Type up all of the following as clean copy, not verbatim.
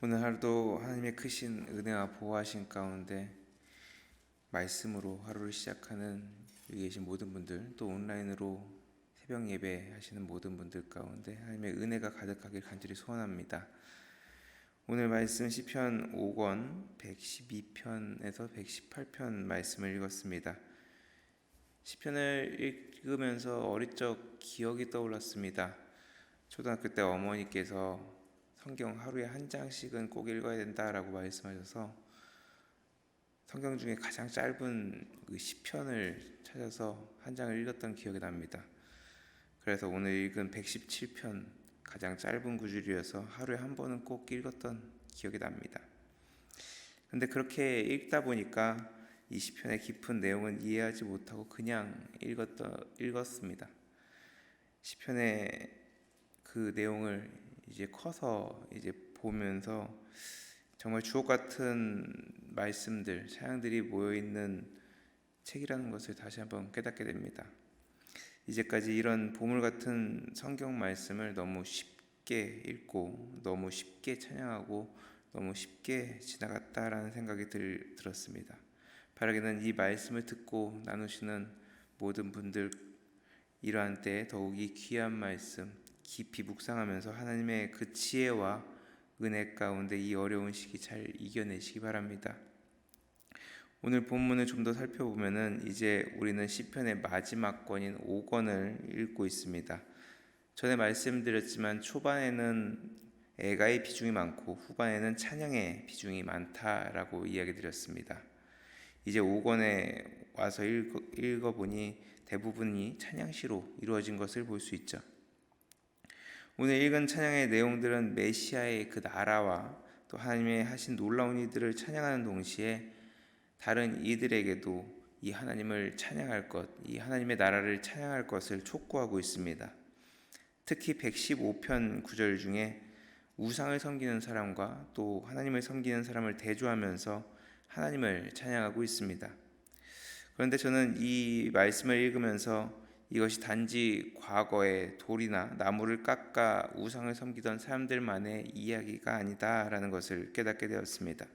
오늘 하루도 하나님의 크신 은혜와 보호하신 가운데 말씀으로 하루를 시작하는 여기 계신 모든 분들, 또 온라인으로 새벽 예배 하시는 모든 분들 가운데 하나님의 은혜가 가득하길 간절히 소원합니다. 오늘 말씀 시편 5권 112편에서 118편 말씀을 읽었습니다. 시편을 읽으면서 어릴 적 기억이 떠올랐습니다. 초등학교 때 어머니께서 성경 하루에 한 장씩은 꼭 읽어야 된다라고 말씀하셔서 성경 중에 가장 짧은 그 시편을 찾아서 한 장을 읽었던 기억이 납니다. 그래서 오늘 읽은 117편 가장 짧은 구절이어서 하루에 한 번은 꼭 읽었던 기억이 납니다. 근데 그렇게 읽다 보니까 이 시편의 깊은 내용은 이해하지 못하고 그냥 읽었습니다. 시편의 그 내용을 이제 커서 이제 보면서 정말 주옥 같은 말씀들, 사양들이 모여 있는 책이라는 것을 다시 한번 깨닫게 됩니다. 이제까지 이런 보물 같은 성경 말씀을 너무 쉽게 읽고 너무 쉽게 찬양하고 너무 쉽게 지나갔다라는 생각이 들었습니다. 바라기는 이 말씀을 듣고 나누시는 모든 분들 이러한 때에 더욱이 귀한 말씀 깊이 묵상하면서 하나님의 그 지혜와 은혜 가운데 이 어려운 시기 잘 이겨내시기 바랍니다. 오늘 본문을 좀 더 살펴보면은 이제 우리는 시편의 마지막 권인 5권을 읽고 있습니다. 전에 말씀드렸지만 초반에는 애가의 비중이 많고 후반에는 찬양의 비중이 많다라고 이야기 드렸습니다. 이제 5권에 와서 읽어보니 대부분이 찬양시로 이루어진 것을 볼 수 있죠. 오늘 읽은 찬양의 내용들은 메시아의 그 나라와 또 하나님의 하신 놀라운 이들을 찬양하는 동시에 다른 이들에게도 이 하나님을 찬양할 것, 이 하나님의 나라를 찬양할 것을 촉구하고 있습니다. 특히 115편 9절 중에 우상을 섬기는 사람과 또 하나님을 섬기는 사람을 대조하면서 하나님을 찬양하고 있습니다. 그런데 저는 이 말씀을 읽으면서 이것이 단지 과거에 돌이나 나무를 깎아 우상을 섬기던 사람들만의 이야기가 아니다라는 것을 깨닫게 되었습니다.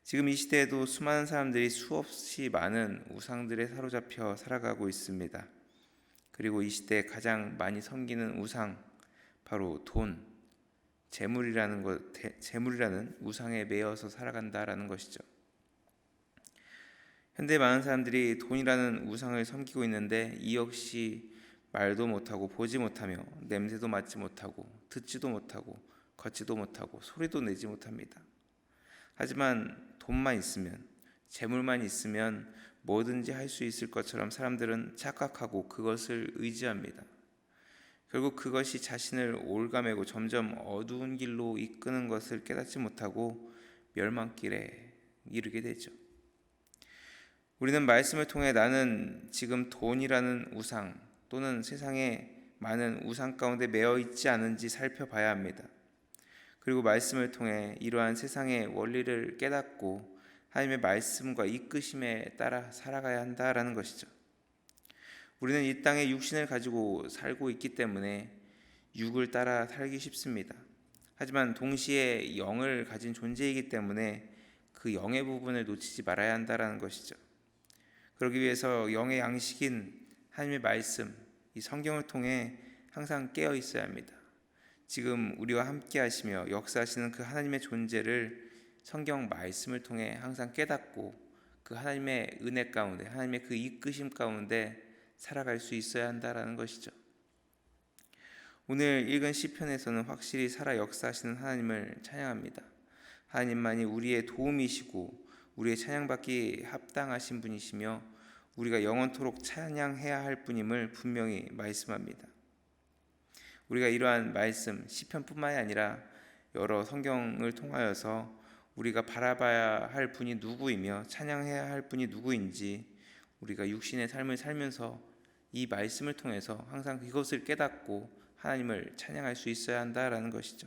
지금 이 시대에도 수많은 사람들이 수없이 많은 우상들에 사로잡혀 살아가고 있습니다. 그리고 이 시대에 가장 많이 섬기는 우상, 바로 돈, 재물이라는 우상에 매여서 살아간다라는 것이죠. 현대 많은 사람들이 돈이라는 우상을 섬기고 있는데 이 역시 말도 못하고 보지 못하며 냄새도 맡지 못하고 듣지도 못하고 걷지도 못하고 소리도 내지 못합니다. 하지만 돈만 있으면, 재물만 있으면 뭐든지 할 수 있을 것처럼 사람들은 착각하고 그것을 의지합니다. 결국 그것이 자신을 올가매고 점점 어두운 길로 이끄는 것을 깨닫지 못하고 멸망길에 이르게 되죠. 우리는 말씀을 통해 나는 지금 돈이라는 우상 또는 세상에 많은 우상 가운데 매여 있지 않은지 살펴봐야 합니다. 그리고 말씀을 통해 이러한 세상의 원리를 깨닫고 하나님의 말씀과 이끄심에 따라 살아가야 한다라는 것이죠. 우리는 이 땅에 육신을 가지고 살고 있기 때문에 육을 따라 살기 쉽습니다. 하지만 동시에 영을 가진 존재이기 때문에 그 영의 부분을 놓치지 말아야 한다라는 것이죠. 그러기 위해서 영의 양식인 하나님의 말씀, 이 성경을 통해 항상 깨어 있어야 합니다. 지금 우리와 함께 하시며 역사하시는 그 하나님의 존재를 성경 말씀을 통해 항상 깨닫고 그 하나님의 은혜 가운데, 하나님의 그 이끄심 가운데 살아갈 수 있어야 한다라는 것이죠. 오늘 읽은 시편에서는 확실히 살아 역사하시는 하나님을 찬양합니다. 하나님만이 우리의 도움이시고 우리의 찬양받기 합당하신 분이시며 우리가 영원토록 찬양해야 할 분임을 분명히 말씀합니다. 우리가 이러한 말씀, 시편뿐만이 아니라 여러 성경을 통하여서 우리가 바라봐야 할 분이 누구이며 찬양해야 할 분이 누구인지 우리가 육신의 삶을 살면서 이 말씀을 통해서 항상 그것을 깨닫고 하나님을 찬양할 수 있어야 한다라는 것이죠.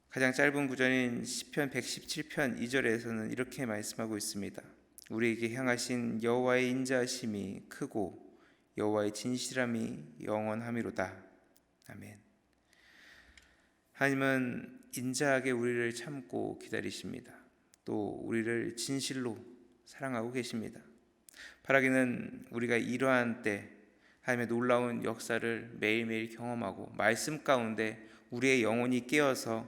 가장 짧은 구절인 시편 117편 2절에서는 이렇게 말씀하고 있습니다. 우리에게 향하신 여호와의 인자하심이 크고 여호와의 진실함이 영원하미로다. 아멘. 하나님은 인자하게 우리를 참고 기다리십니다. 또 우리를 진실로 사랑하고 계십니다. 바라기는 우리가 이러한 때 하나님의 놀라운 역사를 매일매일 경험하고 말씀 가운데 우리의 영혼이 깨어서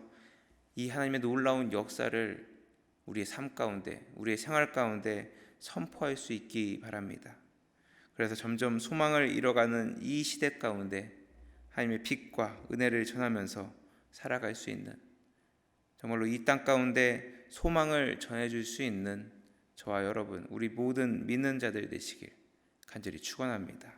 이 하나님의 놀라운 역사를 우리의 삶 가운데, 우리의 생활 가운데 선포할 수 있기 바랍니다. 그래서 점점 소망을 잃어가는 이 시대 가운데 하나님의 빛과 은혜를 전하면서 살아갈 수 있는, 정말로 이 땅 가운데 소망을 전해줄 수 있는 저와 여러분, 우리 모든 믿는 자들 되시길 간절히 축원합니다.